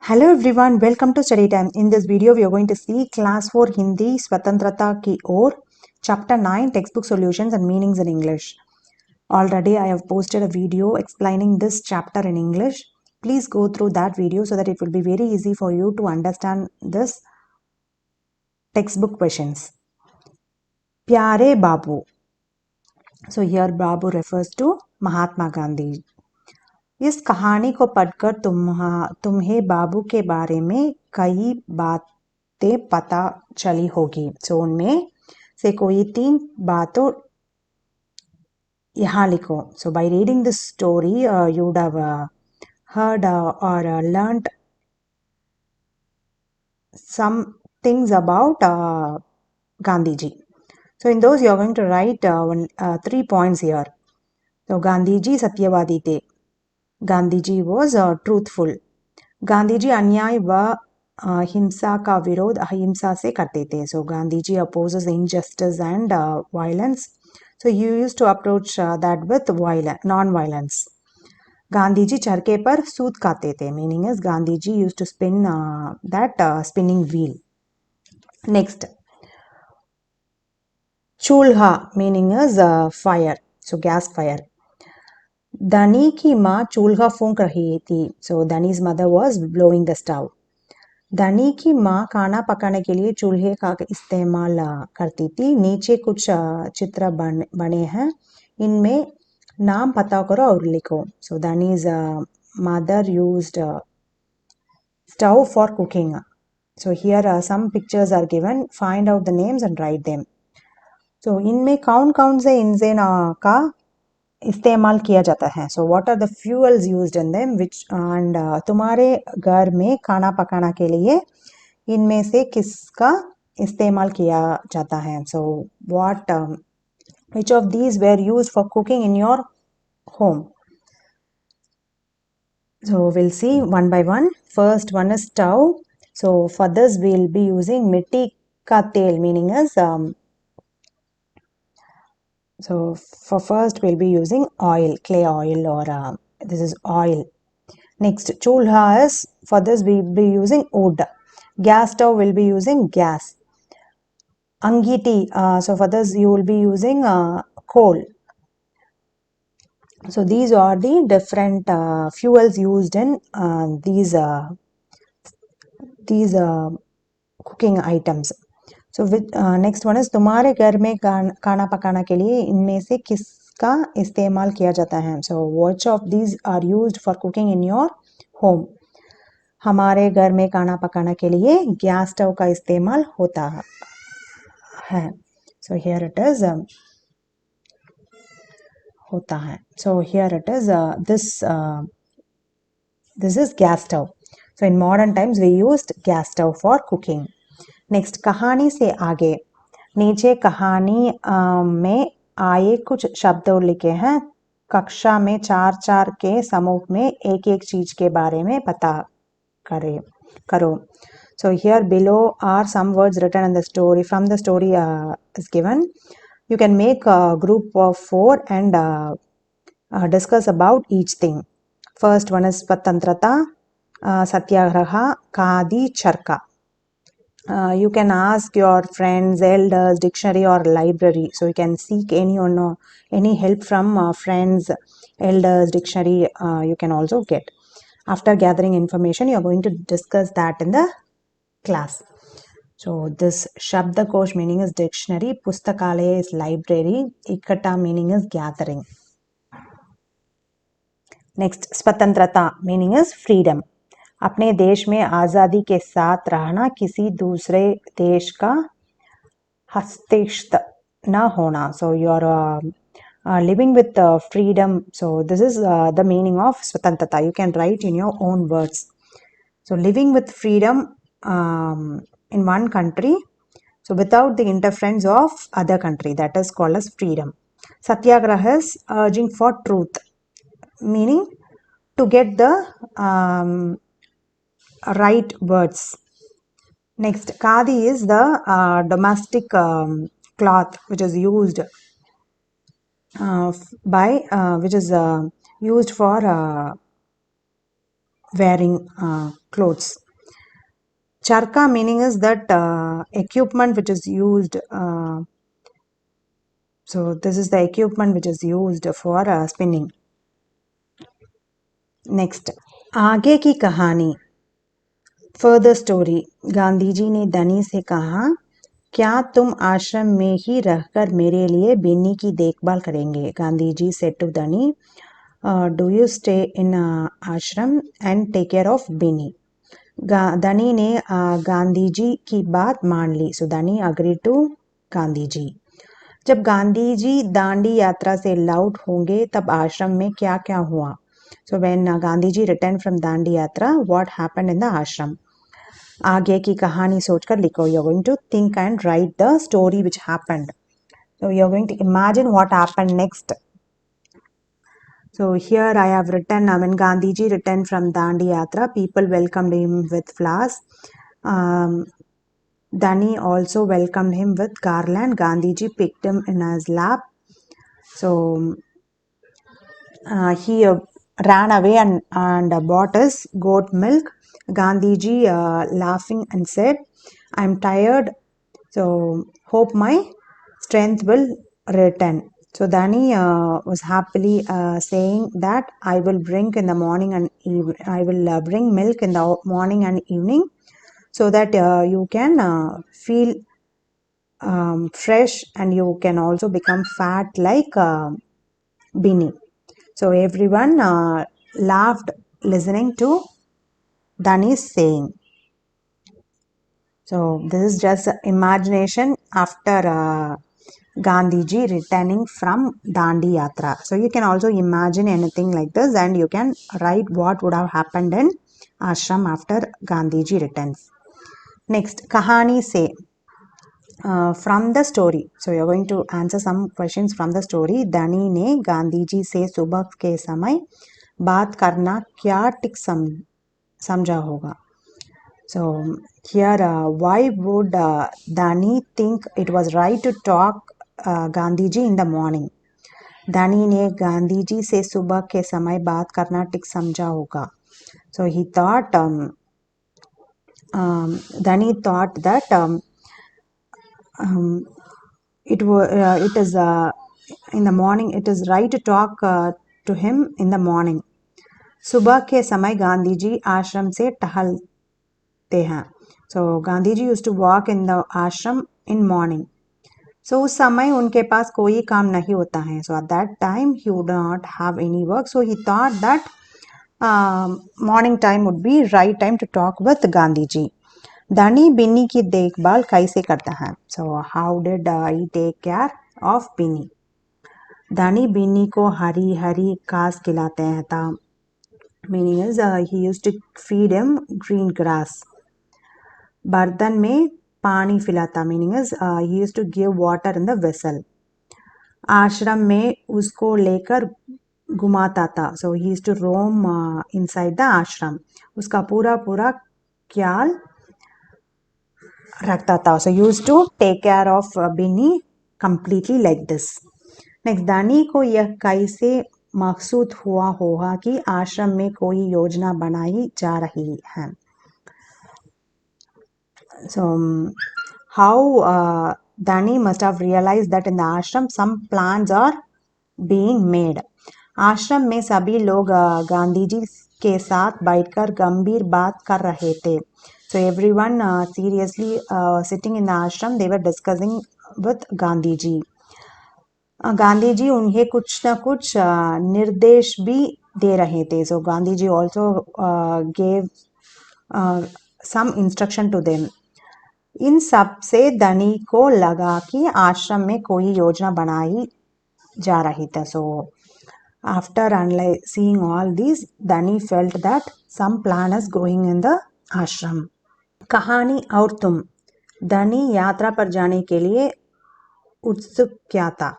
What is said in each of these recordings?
Hello everyone, welcome to Study Time. In this video, we are going to see Class 4 Hindi Swatantrata Ki Or, Chapter 9 Textbook Solutions and Meanings in English. Already I have posted a video explaining this chapter in English. Please go through that video so that it will be very easy for you to understand this textbook questions. Pyare Babu. So here Babu refers to Mahatma Gandhi. इस कहानी को पढ़कर तुम्हें बाबू के बारे में कई बातें पता चली होगी. सो उनमें से कोई 3 बातों यहाँ लिखो. So by reading this story you would have heard or learned some things about Gandhiji. So in those you are going to write 3 points here. So Gandhiji satyavadi the. Gandhiji was truthful. Gandhiji अन्याय व हिंसा का विरोध अहिंसा से करते थे. So Gandhiji opposes injustice and violence. So you used to approach that with non violence. Gandhiji चरखे पर सूत काटते थे. Meaning is Gandhiji used to spin that spinning wheel. Next, चूल्हा meaning is fire. So gas fire. Dhani की माँ चूल्हा फूंक रही थी. So Dhani's mother was blowing the stove. Dhani की माँ खाना पकाने के लिए चूल्हे का इस्तेमाल करती थी. नीचे कुछ चित्र बने हैं, इनमें नाम पता करो और लिखो. So Dhani's mother used stove for cooking. So here some pictures are given. Find out the names and write them. So इनमें कौन कौन से इंजन का इस्तेमाल किया जाता है. So what are the fuels used in them which and तुम्हारे घर में खाना पकाना के लिए इनमें से किसका इस्तेमाल किया जाता है. So what which of these were used for cooking in your home. So will see one by one. First one is stove. So for this will be using मिट्टी का तेल. Meaning is so for first we'll be using oil, clay oil, or this is oil. Next, chulha is, for this we'll be using wood. Gas stove will be using gas. Angiti, so for this you will be using coal. So these are the different fuels used in these cooking items. So next one is तुम्हारे घर में खाना पकाना के लिए इनमें से किसका इस्तेमाल किया जाता है. So which of these are used for cooking in your home. हमारे घर में खाना पकाना के लिए गैस स्टव का इस्तेमाल होता है. So here it is होता है. So here it is this is gas stove. So in modern times we used gas stove for cooking. Next, कहानी से आगे. नीचे कहानी में आए कुछ शब्द लिखे हैं. कक्षा में 4-4 के समूह में एक एक चीज के बारे में पता करो. So here below are some words written in the story. From the story is given. You can make a group of 4 and discuss about each thing. First one is Swatantrata, Satyagraha, Khadi, Charka. You can ask your friends, elders, dictionary or library. So you can seek any help from friends, elders, dictionary. You can also get. After gathering information, you are going to discuss that in the class. So this Shabdakosh meaning is dictionary, Pustakalaya is library, Ikkata meaning is gathering. Next, Swatantrata meaning is freedom. अपने देश में आज़ादी के साथ रहना, किसी दूसरे देश का हस्तक्षेप न होना. So you are living with freedom. So this is the meaning of Swatantrata. You can write in your own words. So living with freedom in one country, so without the interference of other country, that is called as freedom. Satyagraha is urging for truth, meaning to get the right words. Next, khadi is the domestic cloth which is used which is used for wearing clothes. Charka meaning is that equipment which is used. So this is the equipment which is used for spinning. Next, आगे की कहानी, further story. Gandhi ji ने धनी से कहा, क्या तुम आश्रम में ही रहकर मेरे लिए बिन्नी की देखभाल करेंगे? Gandhi ji said to Dhani, do you stay in ashram and take care of Binni. Dhani ने गांधी जी की बात मान ली. सो धनी अग्री टू गांधी जी. जब गांधी जी दांडी यात्रा से लौट होंगे तब आश्रम में क्या क्या हुआ? So when Gandhi ji return from Dandi yatra, what happened in the आश्रम? आगे की कहानी सोचकर लिखो. You are going to think and write the story which happened. So you are going to imagine what happened next. So here I have written, when Gandhiji returned from Dandi Yatra, people welcomed him with flowers. Dhani also welcomed him with garland. Gandhiji picked him in his lap. So he ran away and bought his goat milk. Gandhiji laughing and said, I'm tired, so hope my strength will return. So Dhani was happily saying that I will bring in the morning and I will bring milk in the morning and evening, so that you can feel fresh and you can also become fat like Bini. So everyone laughed listening to Dhani's saying. So this is just imagination after Gandhiji returning from Dandi Yatra. So you can also imagine anything like this and you can write what would have happened in ashram after Gandhiji returns. Next, Kahani say. From the story. So you are going to answer some questions from the story. धनी ने गांधी जी से सुबह के समय बात करना क्या टिक समझा होगा? So here, why would Dhani think it was right to talk Gandhi ji in the morning? धनी ने गांधी जी से सुबह के समय बात करना टिक समझा होगा. So he thought, Dhani thought that it is in the morning, it is right to talk to him in the morning. सुबह के समय गांधी जी आश्रम से टहलते हैं. So Gandhi ji used to walk in the ashram in morning. So उस समय उनके पास कोई काम नहीं होता है. So at that time he would not have any work. So he thought that morning time would be right time to talk with Gandhi ji. धनी बिन्नी की देखभाल कैसे करता है? So how did he take care of Binni? धनी बिन्नी को हरी हरी घास खिलाते हैं था. Meaning is he used to feed him green grass. बर्तन में पानी पिलाता. Meaning is he used to give water in the vessel. आश्रम में उसको लेकर घुमाता था. So he used to roam inside the ashram. उसका पूरा पूरा ख्याल रखता था. So used to take care of Binny completely like this. Next, धनी को यह कैसे महसूस हुआ होगा कि आश्रम में कोई योजना बनाई जा रही है? So how Dhani must have realized that in the ashram some plans are being made. आश्रम में सभी लोग गांधी जी के साथ बैठकर गंभीर बात कर रहे थे. So everyone seriously sitting in the ashram, they were discussing with Gandhi ji. Gandhi ji उन्हें कुछ ना कुछ निर्देश भी दे रहे थे. So Gandhi ji also gave some instruction to them. इन सब से धनी को लगा कि आश्रम में कोई योजना बनाई जा रही थी. So after seeing all these, Dhani felt that some plan is going in the ashram. कहानी और तुम. धनी यात्रा पर जाने के लिए उत्सुक क्या था?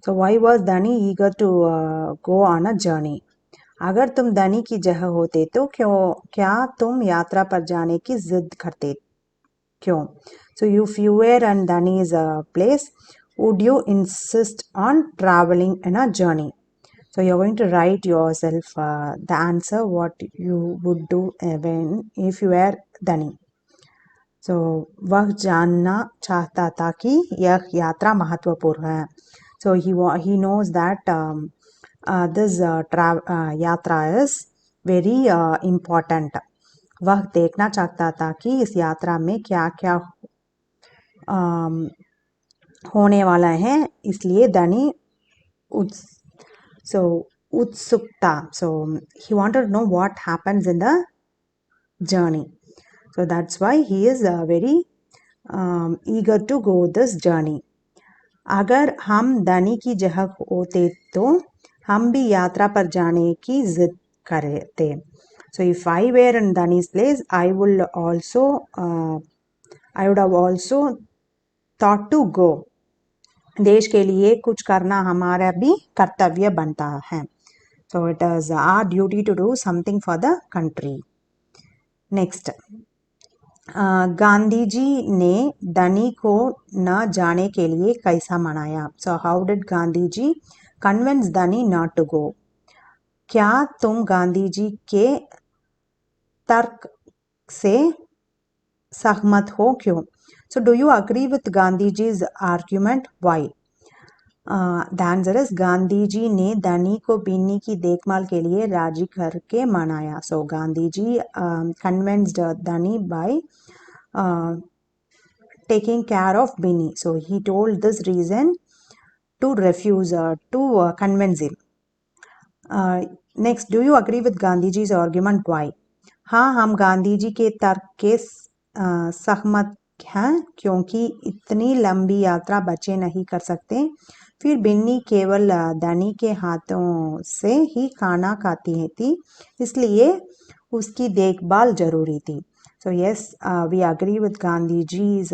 So why was Dhani eager to go on a journey? अगर तुम धनी की जगह होते तो क्या तुम यात्रा पर जाने की जिद करते? क्यों? So if you were in Dhani's place, would you insist on traveling in a journey? So you're going to write yourself the answer what you would do when if you were Dani. So वह जानना चाहता था कि यह यात्रा महत्वपूर्ण है. So he knows that this yatra is very important. वह देखना चाहता था कि इस यात्रा में क्या क्या होने वाला है, इसलिए धनी utsukta. So he wanted to know what happens in the journey. So that's why he is very eager to go this journey. अगर हम धनी की जगह होते तो हम भी यात्रा पर जाने की जिद करते. So if I were in Dhani's place, I would have also thought to go. देश के लिए कुछ करना हमारा भी कर्तव्य बनता है. So it is our duty to do something for the country. Next, Gandhi ji ने धनी को न जाने के लिए कैसा मनाया. So how did Gandhi ji convince धनी not to go? क्या तुम गांधी जी के तर्क से सहमत हो, क्यों? So do you agree with Gandhiji's argument? Why? The answer is Gandhi ji ने धनी को बिन्नी की देखभाल के लिए राजी करके मनाया. So गांधी जी convinced धनी by taking care of Binny. So he told this reason to refuse to convince him. Next, do you agree with Gandhiji's argument? Why? हाँ, हम गांधी जी के तर्क के सहमत हैं, क्योंकि इतनी लंबी यात्रा बच्चे नहीं कर सकते. फिर बिन्नी केवल धनी के हाथों से ही खाना खाती थी, इसलिए उसकी देखभाल जरूरी थी. So yes, we agree with Gandhiji's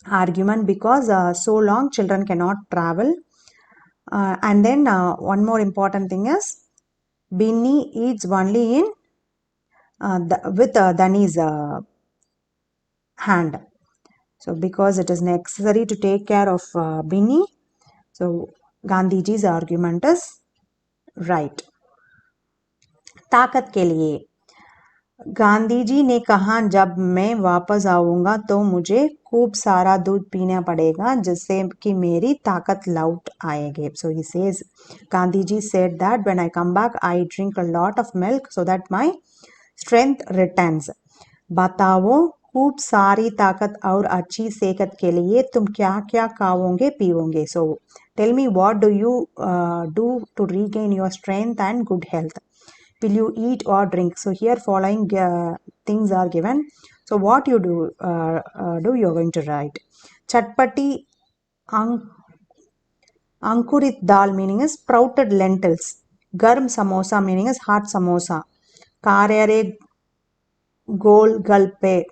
argument because so long children cannot travel. And then one more important thing is Binny eats only in with Dhani's hand. So because it is necessary to take care of Binny, so Gandhiji's argument is right. ताकत के लिए गांधी जी ने कहा, जब मैं वापस आऊंगा तो मुझे खूब सारा दूध पीना पड़ेगा जिससे कि मेरी ताकत लौट आएगी. So he says, Gandhi ji said that when I come back I drink a lot of milk so that my strength returns. बताओ, खूब सारी ताकत और अच्छी सेहत के लिए तुम क्या क्या खाओगे पीओगे. So tell me, what do you do to regain your strength and good health? Will you eat or drink? So here following things are given. So what you do you're going to write. Chatpati ankurit dal meaning is sprouted lentils. Garm samosa meaning is hot samosa. Karere gol galpe.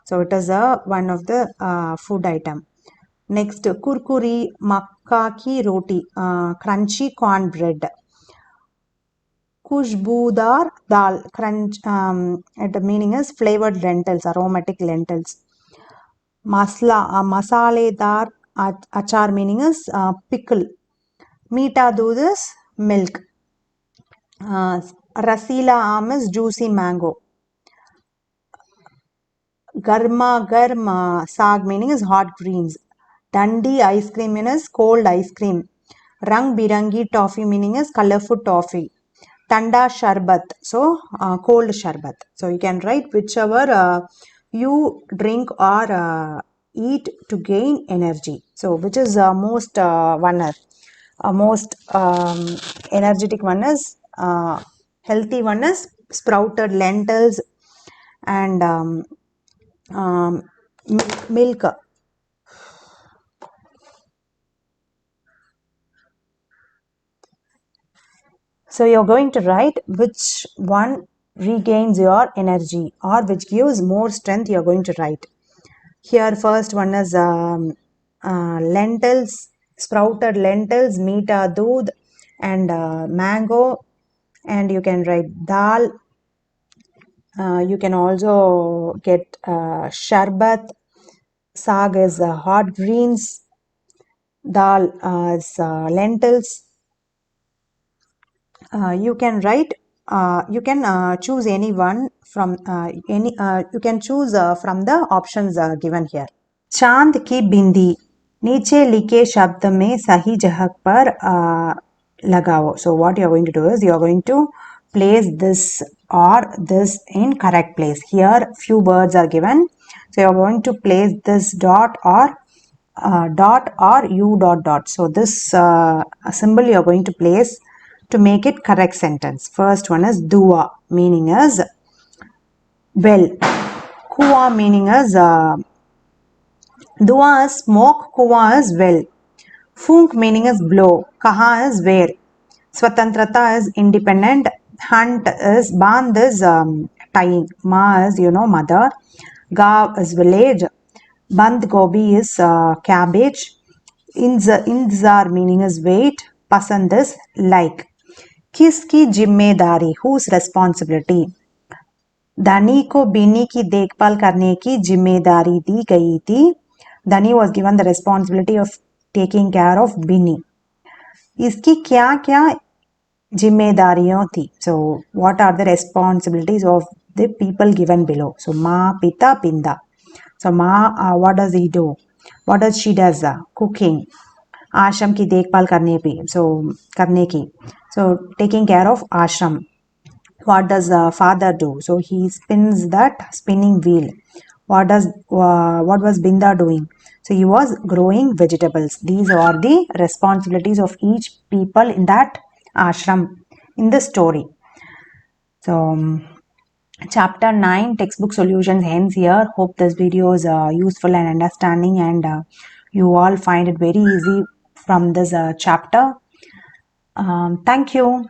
So it is one of the food item. Next, kurkuri makka ki roti, crunchy corn bread. Khushbudar dal, crunch, it meaning is flavored lentils, aromatic lentils. Masaledar achar meaning is pickle. Meeta doodh is milk. Rasila aam is juicy mango. Garma garma saag meaning is hot greens. Dandi ice cream meaning is cold ice cream. Rang birangi toffee meaning is colorful toffee. Tanda sharbat, so cold sharbat. So you can write whichever you drink or eat to gain energy. So which is most most energetic one is healthy one is sprouted lentils and milk. So you're going to write which one regains your energy or which gives more strength. You're going to write. Here first one is lentils, sprouted lentils, meeta doodh and mango, and you can write dal. You can also get sharbat. Saag is hot greens. Dal is lentils. You can write, you can choose any one from you can choose from the options given here. चांद की बिंदी नीचे लिखे शब्द में सही जगह पर लगाओ. So what you are going to do is you are going to place this or this in correct place. Here few words are given, so you are going to place this dot or u dot dot. So this symbol you are going to place to make it correct sentence. First one is dua, meaning is well. Kuwa, meaning is dua is smoke, kuwa is well. Funk, meaning is blow. Kaha is where. Swatantrata is independent. Hunt is, bandh is tying. Ma is, mother. Gav is village. Band gobi is cabbage. Inzar, meaning is wait. Pasand is like. किसकी जिम्मेदारी, whose responsibility. धनी को बिनी की देखभाल करने की जिम्मेदारी दी गई थी. धनी was given the responsibility of taking care of बिनी. इसकी क्या क्या जिम्मेदारियां थी. So what are the responsibilities of the people given below? So माँ, पिता, पिंदा. So माँ, what does he do? What does she does? Cooking. आश्रम की देखभाल करने की. So करने की. So taking care of ashram. What does father do? So he spins that spinning wheel. What was Binda doing? So he was growing vegetables. These are the responsibilities of each people in that ashram in the story. So chapter 9 textbook solutions ends here. Hope this video is useful and understanding, and you all find it very easy from this chapter. Thank you.